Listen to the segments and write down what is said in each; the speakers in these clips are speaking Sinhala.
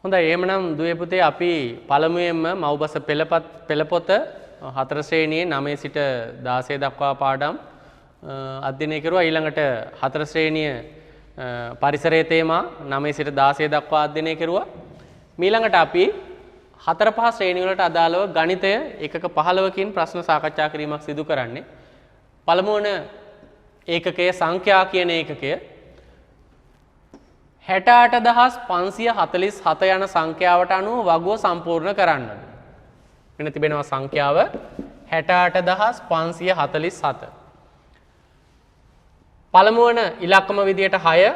හොඳයි එහෙමනම් දුවේ පුතේ අපි පළමුවෙන්ම මව්බස පෙළපොත 4 ශ්‍රේණියේ 9 සිට 16 දක්වා පාඩම් අධ්‍යයනය කරුවා. ඊළඟට 4 ශ්‍රේණිය පරිසරයේ තේමා 9 සිට 16 දක්වා අධ්‍යයනය කරුවා. ඊළඟට අපි 4-5 ශ්‍රේණිය වලට අදාළව ගණිතය එකක 15කින් ප්‍රශ්න සාකච්ඡා කිරීමක් සිදු කරන්නේ. පළමුවන ඒකකයේ සංඛ්‍යා කියන ඒකකය 68547 යන සංඛ්‍යාවට අනුව වගුව සම්පූර්ණ කරන්න. මෙන්න තිබෙනවා සංඛ්‍යාව 68547. පළමුවන ඉලක්කම විදියට 6.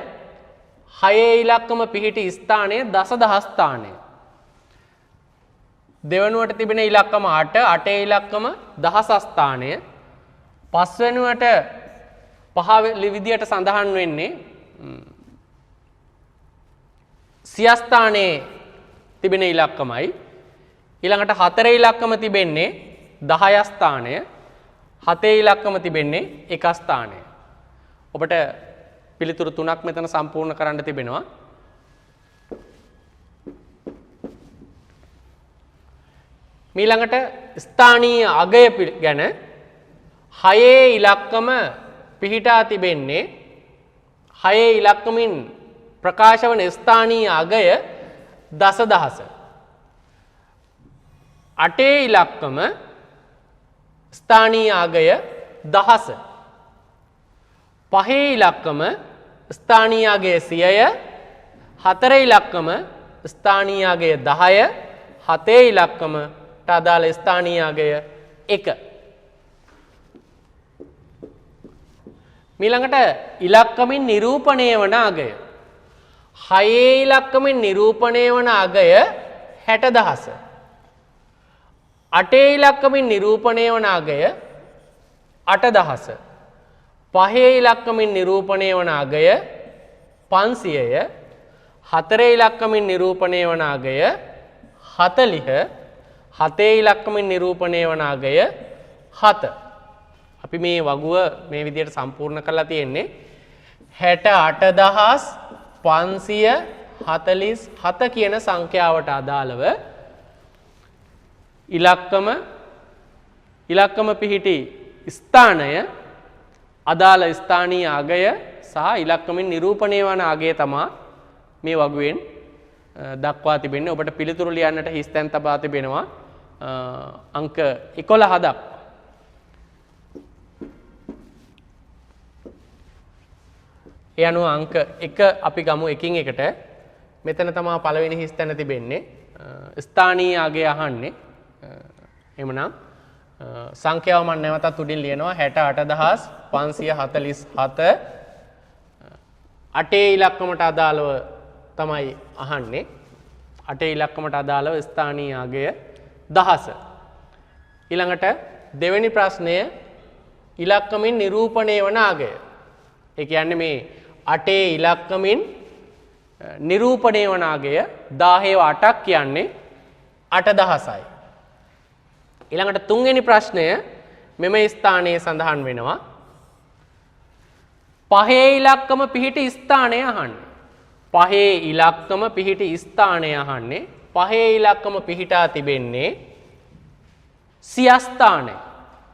6 ඉලක්කම පිහිටි ස්ථානය දසදහස් ස්ථානය. දෙවනුවට තිබෙන ඉලක්කම 8. 8 ඉලක්කම දහස් ස්ථානය. පස්වෙනුවට 5 විදියට සඳහන් වෙන්නේ සියස්ථානයේ තිබෙන ඉලක්කමයි. ඊළඟට 4 ඉලක්කම තිබෙන්නේ 10 ස්ථානය. 7 ඉලක්කම තිබෙන්නේ 1 ස්ථානය. ඔබට පිළිතුරු 3ක් මෙතන සම්පූර්ණ කරන්න තිබෙනවා. ඊළඟට ස්ථානීය අගය ගැන 6 ඉලක්කම පිහිටා තිබෙන්නේ 6 ඉලක්කමින් ප්‍රකාශ වන ස්ථානීය අගය දසදහස. 8 ඉලක්කම ස්ථානීය අගය දහස. 5 ඉලක්කම ස්ථානීය අගය 100. 4 ඉලක්කම ස්ථානීය අගය 10. 7 ඉලක්කමට අදාළ ස්ථානීය අගය 1. ඊළඟට ඉලක්කමින් නිරූපණය වන අගය 6 ඉලක්කමින් නිරූපණය වන අගය 60000. 8 ඉලක්කමින් නිරූපණය වන අගය 8000. 5 ඉලක්කමින් නිරූපණය වන අගය 500ය. 4 ඉලක්කමින් නිරූපණය වන අගය 40. 7 ඉලක්කමින් නිරූපණය වන අගය 7. අපි මේ වගුව මේ විදිහට සම්පූර්ණ කරලා තියෙන්නේ 68547 කියන සංඛ්‍යාවට අදාළව ඉලක්කම පිහිටි ස්ථානය අදාළ ස්ථානීය අගය සහ ඉලක්කමින් නිරූපණය වන අගය තමයි මේ වගුවෙන් දක්වා තිබෙන්නේ. ඔබට පිළිතුරු ලියන්නට හිස්තැන් තබා තිබෙනවා අංක 11 දක්වා. ඒ අනුව අංක 1 අපි ගමු එකින් එකට. මෙතන තමයි පළවෙනි හිස්තැන තිබෙන්නේ. ස්ථානීය අගය අහන්නේ. එhmenan සංඛ්‍යාව මම නැවතත් උඩින් ලියනවා 68547. 8 ඉලක්කමට අදාළව තමයි අහන්නේ. 8 ඉලක්කමට අදාළව ස්ථානීය අගය 1000. ඊළඟට දෙවෙනි ප්‍රශ්නය ඉලක්කමින් නිරූපණය වන අගය. ඒ කියන්නේ මේ 8 ඉලක්කමින් නිරූපණය වන අගය 10 8ක් කියන්නේ 8000යි. ඊළඟට තුන්වෙනි ප්‍රශ්නය මෙම ස්ථානයේ සඳහන් වෙනවා 5 ඉලක්කම පිහිටි ස්ථානය අහන්නේ. 5 ඉලක්කම පිහිටි ස්ථානය අහන්නේ. 5 ඉලක්කම පිහිටා තිබෙන්නේ සියස්ථානය.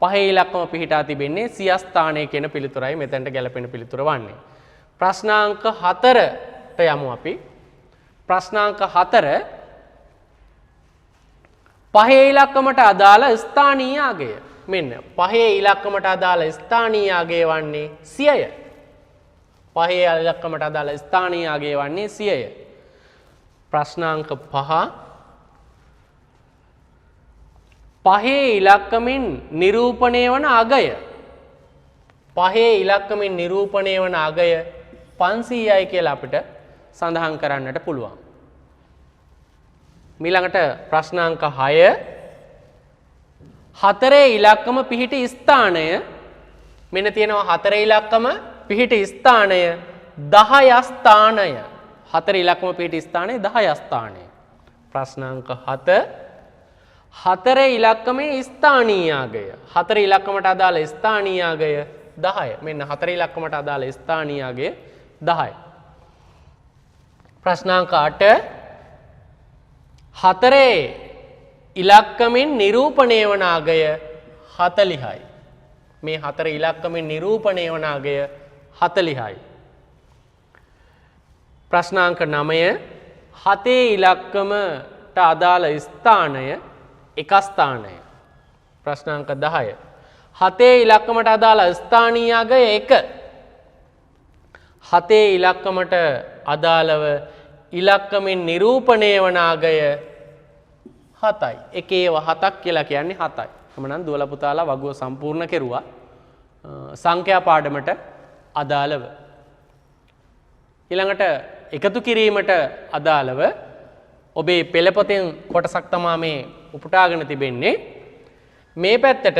5 ඉලක්කම පිහිටා තිබෙන්නේ සියස්ථානය කියන පිළිතුරයි මෙතනට ගැලපෙන පිළිතුර වන්නේ. ප්‍රශ්නාංක 4ට යමු අපි. ප්‍රශ්නාංක 4 5 ඉලක්කමට අදාළ ස්ථානීය අගය. මෙන්න 5 ඉලක්කමට අදාළ ස්ථානීය අගය වන්නේ 100ය. 5 ඉලක්කමට අදාළ ස්ථානීය අගය වන්නේ 100ය. ප්‍රශ්නාංක 5 5 ඉලක්කමින් නිරූපණය වන අගය. 5 ඉලක්කමින් නිරූපණය වන අගය 500යි කියලා අපිට සඳහන් කරන්නට පුළුවන්. ඊළඟට ප්‍රශ්නාංක 6 4 ඉලක්කම පිහිටි ස්ථානය මෙන්න තියෙනවා 4 ඉලක්කම පිහිටි ස්ථානය 10 ස්ථානය. 4 ඉලක්කම පිහිටි ස්ථානය 10 ස්ථානය. ප්‍රශ්නාංක 7 4 ඉලක්කමේ ස්ථානීය අගය. 4 ඉලක්කමට අදාළ ස්ථානීය අගය 10. මෙන්න 4 ඉලක්කමට අදාළ ස්ථානීය අගය 10. ප්‍රශ්නාංක 8 4 ඉලක්කමින් නිරූපණය වන අගය 40යි. මේ 4 ඉලක්කමින් නිරූපණය වන අගය 40යි. ප්‍රශ්නාංක 9 7 ඉලක්කමට අදාළ ස්ථානය එක ස්ථානය. ප්‍රශ්නාංක 10 7 ඉලක්කමට අදාළ ස්ථානීය අගය 1. 7 ඉලක්කමට අදාළව ඉලක්කමින් නිරූපණය වන අගය 7යි. එකේව 7ක් කියලා කියන්නේ 7යි. එhmenan දුවලා පුතාලා වගුව සම්පූර්ණ කෙරුවා සංඛ්‍යා පාඩමට අදාළව. ඊළඟට එකතු කිරීමට අදාළව ඔබේ පෙළපොතෙන් කොටසක් තමයි මේ උපුටාගෙන තිබෙන්නේ. මේ පැත්තට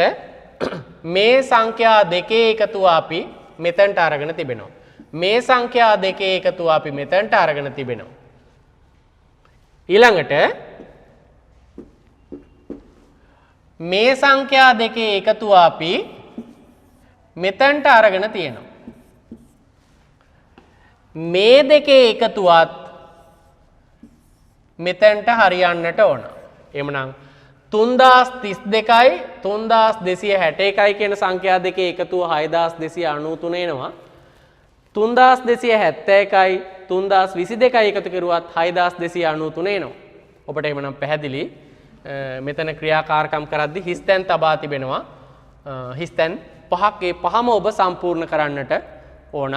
මේ සංඛ්‍යා දෙකේ එකතුව අපි මෙතනට අරගෙන තිබෙනවා. මේ සංඛ්‍යා දෙකේ එකතුව අපි මෙතනට අරගෙන තිබෙනවා. ඊළඟට මේ සංඛ්‍යා දෙකේ එකතුව අපි මෙතනට අරගෙන තියෙනවා. මේ දෙකේ එකතුවත් මෙතනට හරියන්නට ඕන. එහෙමනම් 3032යි 3261යි කියන සංඛ්‍යා දෙකේ එකතුව 6293 එනවා. 3271යි 3022යි එකතු කරුවත් 6293 එනවා. ඔබට එහෙමනම් පැහැදිලි මෙතන ක්‍රියාකාරකම් කරද්දී හිස්තැන් තබා තිබෙනවා. හිස්තැන් පහක් ඒ පහම ඔබ සම්පූර්ණ කරන්නට ඕන.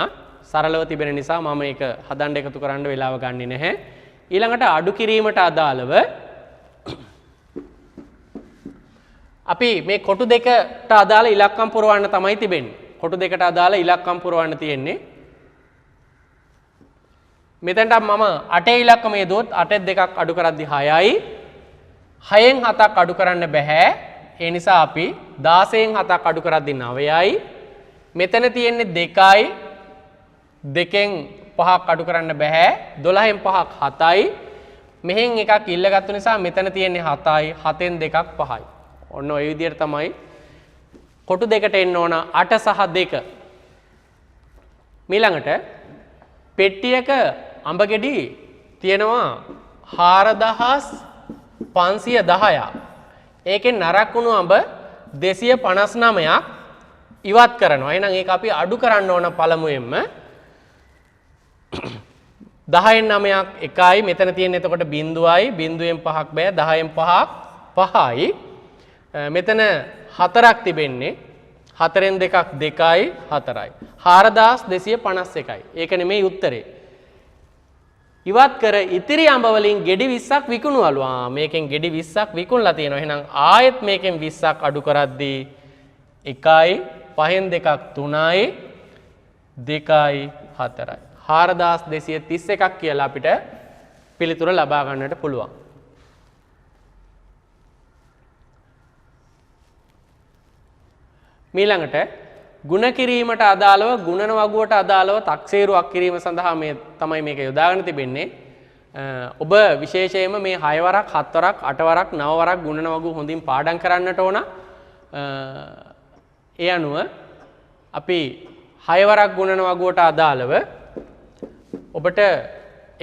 සරලව තිබෙන නිසා මම ඒක හදන්න එකතු කරන්න වෙලාව ගන්නෙ නැහැ. ඊළඟට අඩු කිරීමට අදාළව අපි මේ කොටු දෙකට අදාළ ඉලක්කම් පුරවන්න තමයි තිබෙන්නේ. කොටු දෙකට අදාළ ඉලක්කම් පුරවන්න තියෙන්නේ. මෙතනට මම 8 ඉලක්කම යෙදුවොත් 8 2ක් අඩු කරද්දි 6යි. 6න් 7ක් අඩු කරන්න බෑ. ඒ නිසා අපි 16න් 7ක් අඩු කරද්දි 9යි. මෙතන තියෙන්නේ 2යි. 2න් 5ක් අඩු කරන්න බෑ. 12න් 5ක් 7යි. මෙහෙන් එකක් ඉල්ලගත්තු නිසා මෙතන තියෙන්නේ 7යි. 7න් 2ක් 5යි. ඔන්න ඔය විදිහට තමයි කොටු දෙකට එන්න ඕන 8 සහ 2. ඊළඟට පෙට්ටියක අඹ ගෙඩි තියෙනවා 4510ක්. ඒකෙන් නරක් වුණු අඹ 259ක් ඉවත් කරනවා. එහෙනම් ඒක අපි අඩු කරන්න ඕන පළමුවෙන්ම 10න් 9ක් 1යි. මෙතන තියෙන එතකොට බිඳුවයි. බිඳුවෙන් 5ක් බෑ. 10න් 5ක් 5යි. මෙතන 4ක් තිබෙන්නේ. 4න් 2ක් 2යි 4යි. 4251යි. ඒක නෙමෙයි උත්තරේ. ඉවත් කර ඉතිරි අඹ වලින් ගෙඩි 20ක් විකුණුවලු. මේකෙන් ගෙඩි 20ක් විකුණලා තියෙනවා. එහෙනම් ආයෙත් මේකෙන් 20ක් අඩු කරද්දී 1යි 5න් 2ක් 3යි 2යි 4යි. 4231ක් කියලා අපිට පිළිතුර ලබා ගන්නට පුළුවන්. ඊළඟට ಗುಣ කිරීමට අදාළව ගුණන වගුවට අදාළව තක්සේරුවක් කිරීම සඳහා මේ තමයි මේක යොදාගෙන තිබෙන්නේ. ඔබ විශේෂයෙන්ම මේ 6 වරක් 7 වරක් 8 වරක් 9 වරක් ගුණන වගුව හොඳින් පාඩම් කරන්නට ඕන. ඒ අනුව අපි 6 වරක් ගුණන වගුවට අදාළව ඔබට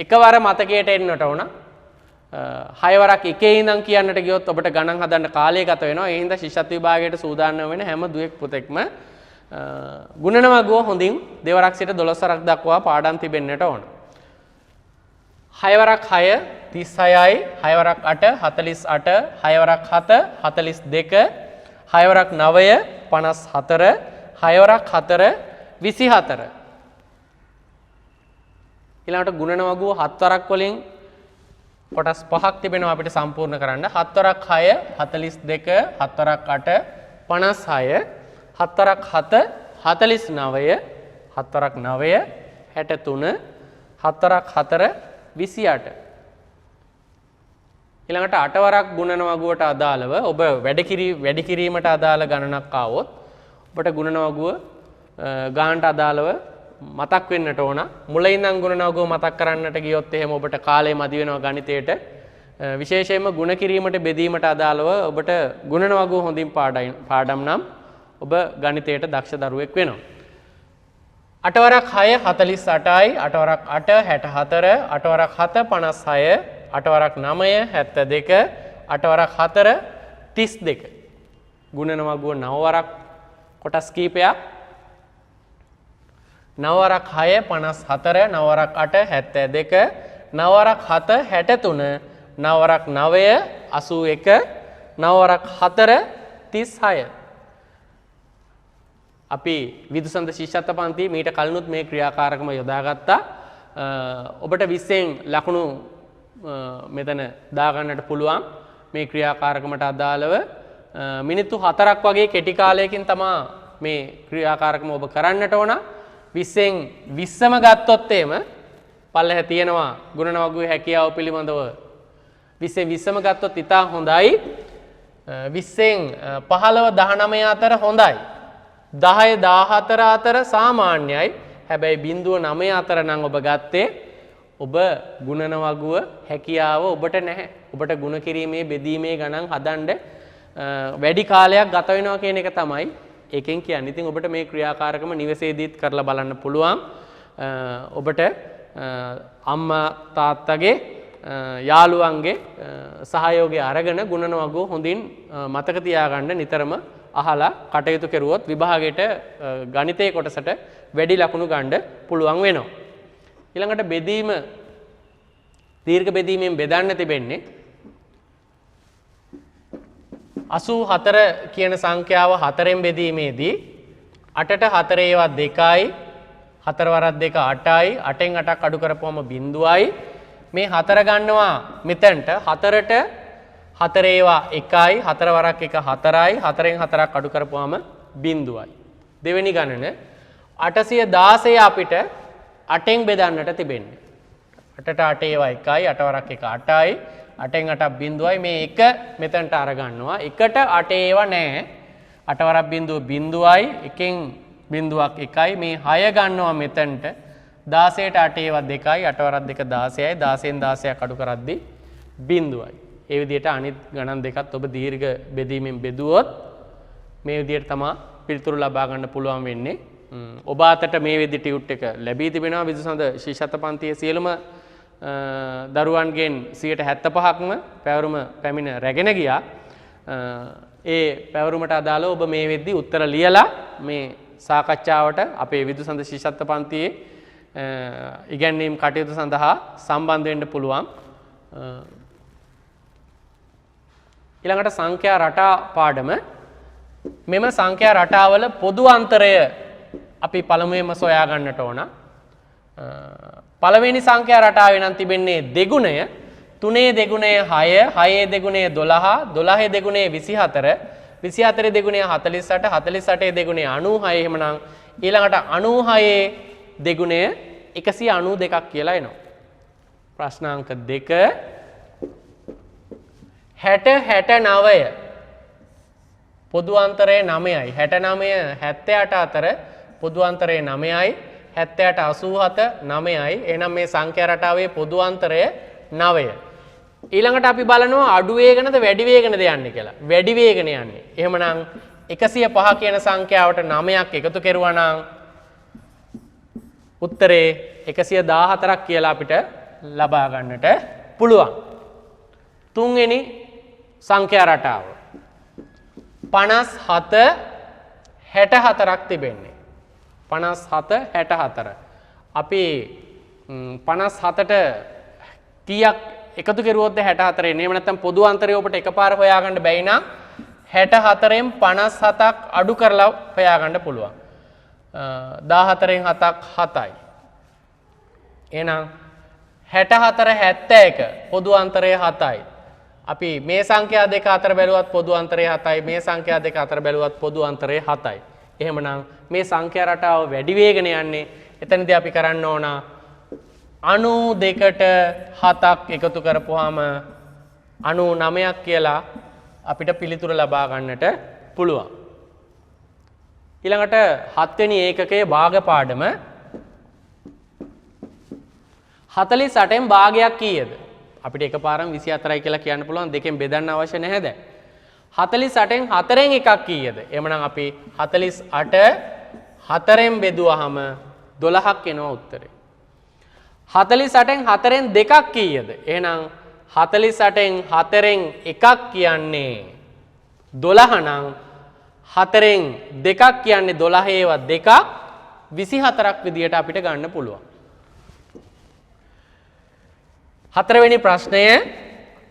එකවර මතකයට එන්නට ඕන. 6 වරක් එකේ ඉඳන් කියන්නට ගියොත් ඔබට ගණන් හදන්න කාලය ගත වෙනවා. ඒ හින්දා ශිෂ්‍යත්ව විභාගයට සූදානම් වෙන හැම දුවෙක් පුතෙක්ම ගුණන වගුව හොඳින් 2 වරක් සිට 12 වරක් දක්වා පාඩම් තිබෙන්නට ඕන. 6 වරක් 6 36යි, 6 වරක් 8 48, 6 වරක් 7 42, 6 වරක් 9 54, 6 වරක් 4 24. ඊළඟට ගුණන වගුව 7 වරක් වලින් කොටස් 5ක් තිබෙනවා අපිට සම්පූර්ණ කරන්න. 7 වරක් 6 42, 7 වරක් 8 56, 7 වරක් 7 49, 7 වරක් 9 63, 7 වරක් 4 28. ඊළඟට 8 වරක් ගුණන වගුවට අදාළව ඔබ වැඩි කිරීමට අදාළ ගණනක් ආවොත් ඔබට ගුණන වගුව ගානට අදාළව මතක් වෙන්නට ඕන. මුලින් ඉඳන් ගුණන වගුව මතක් කරන්නට ගියොත් එහෙම ඔබට කාලය මදි වෙනවා ගණිතයට. විශේෂයෙන්ම ගුණ කිරීමට බෙදීමට අදාළව ඔබට ගුණන වගුව හොඳින් පාඩම් නම් ඔබ ගණිතයට දක්ෂ දරුවෙක් වෙනවා. 8 වරක් 6 48යි, 8 වරක් 8 64, 8 වරක් 7 56, අට වරක් 9 72 අට වරක් 4 32 ගුණන වගුව 9 වරක් කොටස් කීපයක් 9 වරක් 6 54 9 වරක් 8 72 9 වරක් 7 63 9 වරක් 9 81 9 වරක් 4 36 අපි විදුසන්ද ශිෂ්‍යත්ව පන්ති මීට කලිනුත් මේ ක්‍රියාකාරකම යොදාගත්තා. ඔබට 20න් ලකුණු මෙතන දාගන්නට පුළුවන් මේ ක්‍රියාකාරකමට අදාළව මිනිත්තු 4ක් වගේ කෙටි කාලයකින් තමයි මේ ක්‍රියාකාරකම ඔබ කරන්නට ඕන. 20න් 20ම ගත්තොත් එම පල්ලෙහ තියෙනවා ගුණන වගුවේ හැකියාව පිළිබඳව 20න් 20ම ගත්තොත් ඉතා හොඳයි. 20න් 15 19 අතර හොඳයි. 10 14 අතර සාමාන්‍යයි. හැබැයි 0.9 අතර නම් ඔබ ගත්තේ ඔබ ගුණන වගුව හැකියාව ඔබට නැහැ. ඔබට ගුණ කිරීමේ බෙදීමේ ගණන් හදන්න වැඩි කාලයක් ගත වෙනවා කියන එක තමයි ඒකෙන් කියන්නේ. ඉතින් ඔබට මේ ක්‍රියාකාරකම නිවසේදීත් කරලා බලන්න පුළුවන්. ඔබට අම්මා තාත්තගේ යාළුවන්ගේ සහයෝගය අරගෙන ගුණන වගුව හොඳින් මතක තියාගන්න නිතරම අහලා කටයුතු කෙරුවොත් විභාගයට ගණිතයේ කොටසට වැඩි ලකුණු ගන්න පුළුවන් වෙනවා. ඊළඟට බෙදීම දීර්ඝ බෙදීමෙන් බෙදන්න තිබෙන්නේ 84 කියන සංඛ්‍යාව 4න් බෙදීමේදී 8ට 4 ඒවා 2යි 4 වරක් 2 8යි 8න් 8ක් අඩු කරපුවම බිඳුවයි මේ 4 ගන්නවා මෙතනට 4ට 4 ඒවා 1යි 4 වරක් 1 4යි 4න් 4ක් අඩු කරපුවාම බිඳුවයි. දෙවෙනි ගණන 816 අපිට 8න් බෙදන්නට තිබෙන්නේ. 8ට 8 ඒවා 1යි 8 වරක් 1 8යි 8න් 8ක් බිඳුවයි මේ 1 මෙතනට අරගන්නවා. 1ට 8 ඒවා නැහැ. 8 වරක් බිඳුව බිඳුවයි 1න් බිඳුවක් 1යි මේ 6 ගන්නවා මෙතනට 16ට 8 ඒවා 2යි 8 වරක් 2 16යි 16න් 16ක් අඩු කරද්දී බිඳුවයි. ඒ විදිහට අනිත් ගණන් දෙකත් ඔබ දීර්ඝ බෙදීමෙන් බෙදුවොත් මේ විදිහට තමයි පිළිතුරු ලබා ගන්න පුළුවන් වෙන්නේ. ඔබ අතට මේ වෙද්දි ටියුට් එක ලැබී තිබෙනවා. විදුසඳ ශිෂ්‍යත්ව පන්තියේ සියලුම දරුවන්ගෙන් 75%ක්ම පැවරුම පැමිණ රැගෙන ගියා. ඒ පැවරුමට අදාළව ඔබ මේ වෙද්දි උත්තර ලියලා මේ සාකච්ඡාවට අපේ විදුසඳ ශිෂ්‍යත්ව පන්තියේ ඉගැන්වීම් කටයුතු සඳහා සම්බන්ධ වෙන්න පුළුවන්. ඊළඟට සංඛ්‍යා රටා පාඩම මෙම සංඛ්‍යා රටාවල පොදු අන්තරය අපි පළමුවෙන්ම සොයා ගන්නට ඕන. පළවෙනි සංඛ්‍යා රටාවේ නම් තිබෙන්නේ දෙගුණය 3 දෙගුණය 6 6 දෙගුණය 12 12 දෙගුණය 24 24 දෙගුණය 48 48 දෙගුණය 96 එහෙමනම් ඊළඟට 96 දෙගුණය 192ක් කියලා එනවා. ප්‍රශ්නාංක 2 60 69 පොදු අන්තරය 9යි 69 78 අතර පොදු අන්තරය 9යි 78 87 9යි එහෙනම් මේ සංඛ්‍යා රටාවේ පොදු අන්තරය 9. ඊළඟට අපි බලනවා අඩු වේගනද වැඩි වේගනද යන්නේ කියලා. වැඩි වේගන යන්නේ. එහෙමනම් 105 කියන සංඛ්‍යාවට 9ක් එකතු කරුවා නම් උත්තරේ 114ක් කියලා අපිට ලබා ගන්නට පුළුවන්. තුන්වෙනි සංඛ්‍යා රටාව 57 64ක් තිබෙන්නේ. 57 64 අපි 57ට කීයක් එකතු කරුවොත්ද 64 එන්නේ? එහෙම නැත්නම් පොදු අන්තරය ඔබට එකපාර හොයාගන්න බැයි නම් 64න් 57ක් අඩු කරලා හොයාගන්න පුළුවන්. 14න් 7ක් 7යි. එහෙනම් 64 71 පොදු අන්තරය 7යි. අපි මේ සංඛ්‍යා දෙක අතර බැලුවත් පොදු අන්තරය 7යි. මේ සංඛ්‍යා දෙක අතර බැලුවත් පොදු අන්තරය 7යි. එහෙමනම් මේ සංඛ්‍යා රටාව වැඩි වේගන යන්නේ. එතනදී අපි කරන්න ඕන 92ට 7ක් එකතු කරපුවාම 99ක් කියලා අපිට පිළිතුර ලබා ගන්නට පුළුවන්. ඊළඟට 7 වෙනි ඒකකයේ භාග පාඩම 48න් භාගයක් කීයද? අපිට එකපාරම 24යි කියලා කියන්න පුළුවන්. දෙකෙන් බෙදන්න අවශ්‍ය නැහැ දැන්. 48න් 4න් එකක් කීයද? එhmenan අපි 48 4න් බෙදුවාම 12ක් එනවා උත්තරේ. 48න් 4න් දෙකක් කීයද? එහෙනම් 48න් 4න් එකක් කියන්නේ 12 නම් 4න් දෙකක් කියන්නේ 12 ඒවා දෙකක් 24ක් විදියට අපිට ගන්න පුළුවන්. හතරවෙනි ප්‍රශ්නය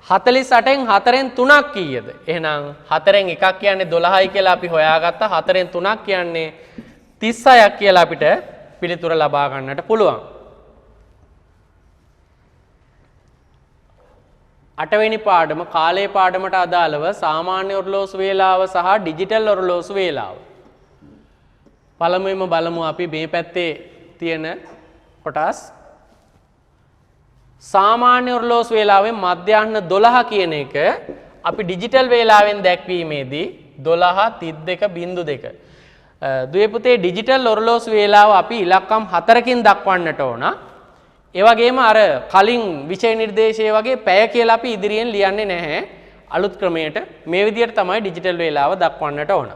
48න් 4න් 3ක් කීයද? එහෙනම් 4න් එකක් කියන්නේ 12යි කියලා අපි හොයාගත්තා. 4න් 3ක් කියන්නේ 36ක් කියලා අපිට පිළිතුර ලබා ගන්නට පුළුවන්. 8 වෙනි පාඩම කාලේ පාඩමට අදාළව සාමාන්‍ය ඔරලෝසු වේලාව සහ ඩිජිටල් ඔරලෝසු වේලාව. පළමුවෙන්ම බලමු අපි මේ පැත්තේ තියෙන කොටස්. සාමාන්‍ය ඔරලෝසු වේලාවෙන් මධ්‍යහ්න 12 කියන එක අපි ඩිජිටල් වේලාවෙන් දැක්වීමේදී 12:32.2 දුවේ පුතේ ඩිජිටල් ඔරලෝසු වේලාව අපි ඉලක්කම් 4කින් දක්වන්නට ඕන. ඒ වගේම අර කලින් විෂය නිර්දේශය වගේ පැය කියලා අපි ඉදිරියෙන් ලියන්නේ නැහැ. අලුත් ක්‍රමයට මේ විදිහට තමයි ඩිජිටල් වේලාව දක්වන්නට ඕන.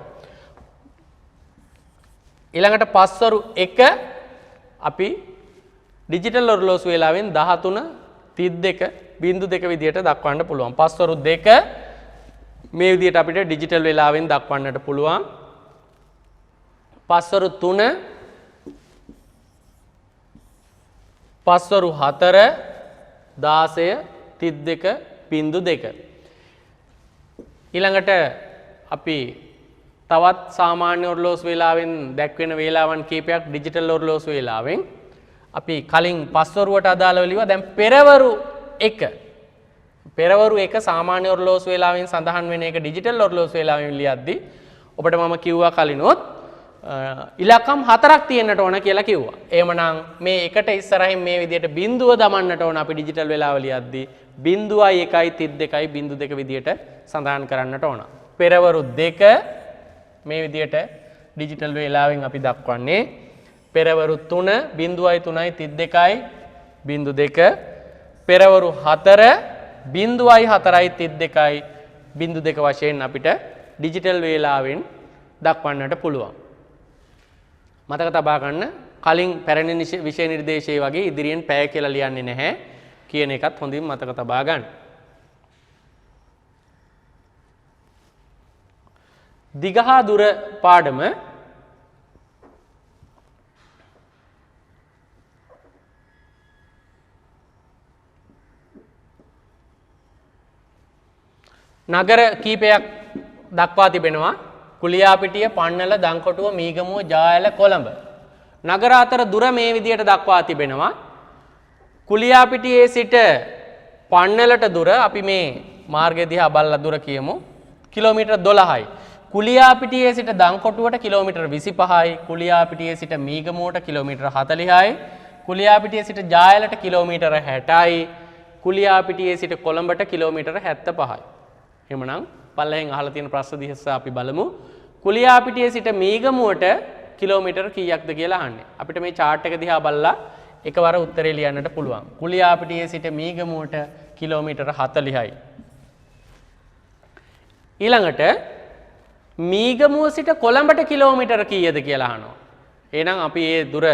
ඊළඟට පස්වරු 1 අපි ඩිජිටල් ඔරලෝසු වේලාවෙන් 13:32.2 විදිහට දක්වන්න පුළුවන්. පස්වරු 2 මේ විදිහට අපිට ඩිජිටල් වේලාවෙන් දක්වන්නට පුළුවන්. පස්වරු 3 පස්වරු 4 16:32.2 ඊළඟට අපි තවත් සාමාන්‍ය ඔරලෝසු වේලාවෙන් දැක්වෙන වේලාවන් කීපයක් ඩිජිටල් ඔරලෝසු වේලාවෙන් අපි කලින් පස්වරුවට අදාළව ලියුවා. දැන් පෙරවරු 1 සාමාන්‍ය ඔරලෝසු වේලාවෙන් සඳහන් වෙන එක ඩිජිටල් ඔරලෝසු වේලාවෙන් ලියද්දී ඔබට මම කිව්වා කලිනොත් ඉලක්කම් 4ක් තියෙන්නට ඕන කියලා කිව්වා. එහෙමනම් මේ එකට ඉස්සරහින් මේ විදිහට බිඳුව දමන්නට ඕන අපි ඩිජිටල් වේලාව ලියද්දී 0.1:32.2 විදිහට සඳහන් කරන්නට ඕන. පෙරවරු 2 මේ විදිහට ඩිජිටල් වේලාවෙන් අපි දක්වන්නේ. පෙරවරු 3 0.32.2 පෙරවරු 4 0.4.2 වශයෙන් අපිට ඩිජිටල් වේලාවෙන් දක්වන්නට පුළුවන්. මතක තබා ගන්න කලින් පැරණි විෂය නිර්දේශයේ වගේ ඉදිරියෙන් පැය කියලා ලියන්නේ නැහැ කියන එකත් හොඳින් මතක තබා ගන්න. දිග හා දුර පාඩම නගර කීපයක් දක්වා තිබෙනවා. කුලියාපිටිය, පන්නල, දංකොටුව, මීගමුව, ජායල, කොළඹ. නගර අතර දුර මේ විදියට දක්වා තිබෙනවා. කුලියාපිටියේ සිට පන්නලට දුර අපි මේ මාර්ගය දිහා බලලා දුර කියමු. කිලෝමීටර් 12යි. කුලියාපිටියේ සිට දංකොටුවට කිලෝමීටර් 25යි. කුලියාපිටියේ සිට මීගමුවට කිලෝමීටර් 40යි. කුලියාපිටියේ සිට ජායලට කිලෝමීටර් 60යි. කුලියාපිටියේ සිට කොළඹට කිලෝමීටර් 75යි. එහෙමනම් පල්ලෙන් අහලා තියෙන ප්‍රශ්න දිහා අපි බලමු. කුලියාපිටියේ සිට මීගමුවට කිලෝමීටර් කීයක්ද කියලා අහන්නේ. අපිට මේ chart එක දිහා බලලා එකවර උත්තරේ ලියන්නට පුළුවන්. කුලියාපිටියේ සිට මීගමුවට කිලෝමීටර් 40යි. ඊළඟට මීගමුව සිට කොළඹට කිලෝමීටර් කීයද කියලා අහනවා. එහෙනම් අපි මේ දුර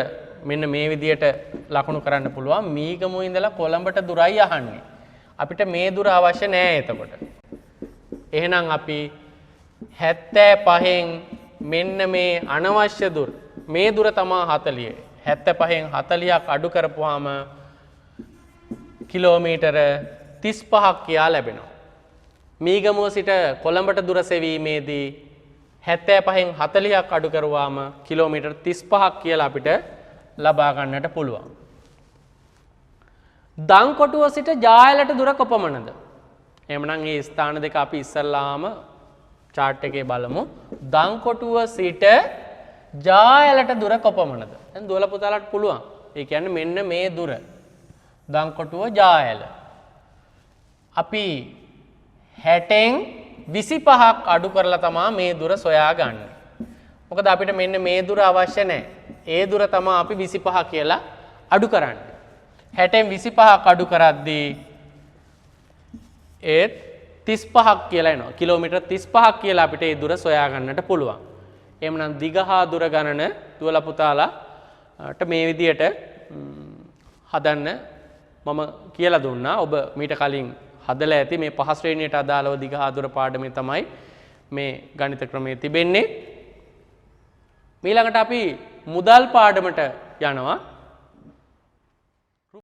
මෙන්න මේ විදියට ලකුණු කරන්න පුළුවන්. මීගමුව ඉඳලා කොළඹට දුරයි අහන්නේ. අපිට මේ දුර අවශ්‍ය නෑ එතකොට. එහෙනම් අපි 75න් මෙන්න මේ අනවශ්‍ය දුර මේ දුර තමයි 40. 75න් 40ක් අඩු කරපුවාම කිලෝමීටර 35ක් කියා ලැබෙනවා. මීගමුව සිට කොළඹට දුර සෙවීමේදී 75න් 40ක් අඩු කරුවාම කිලෝමීටර් 35ක් කියලා අපිට ලබා ගන්නට පුළුවන්. දංකොටුව සිට ජායලට දුර කොපමණද? එහෙමනම් මේ ස්ථාන දෙක අපි ඉස්සල්ලාම chart එකේ බලමු. දංකොටුව සිට ජායලට දුර කොපමණද? දැන් දුවලා පුතාලට පුළුවන්. ඒ කියන්නේ මෙන්න මේ දුර. දංකොටුව ජායල. අපි 60න් 25ක් අඩු කරලා තමයි මේ දුර සොයාගන්නේ. මොකද අපිට මෙන්න මේ දුර අවශ්‍ය නැහැ. ඒ දුර තමයි අපි 25 කියලා අඩු කරන්නේ. 60න් 25ක් අඩු කරද්දී ඒත් 35ක් කියලා එනවා. කිලෝමීටර් 35ක් කියලා අපිට ඒ දුර සොයා ගන්නට පුළුවන්. එහෙමනම් දිග හා දුර ගණන දුවලා පුතාලාට මේ විදියට හදන්න මම කියලා දුන්නා. ඔබ මීට කලින් හදලා ඇති මේ 5 ශ්‍රේණියට අදාළව දිග ආදුර පාඩමේ තමයි මේ ගණිත ක්‍රමයේ තිබෙන්නේ. ඊළඟට අපි මුදල් පාඩමට යනවා.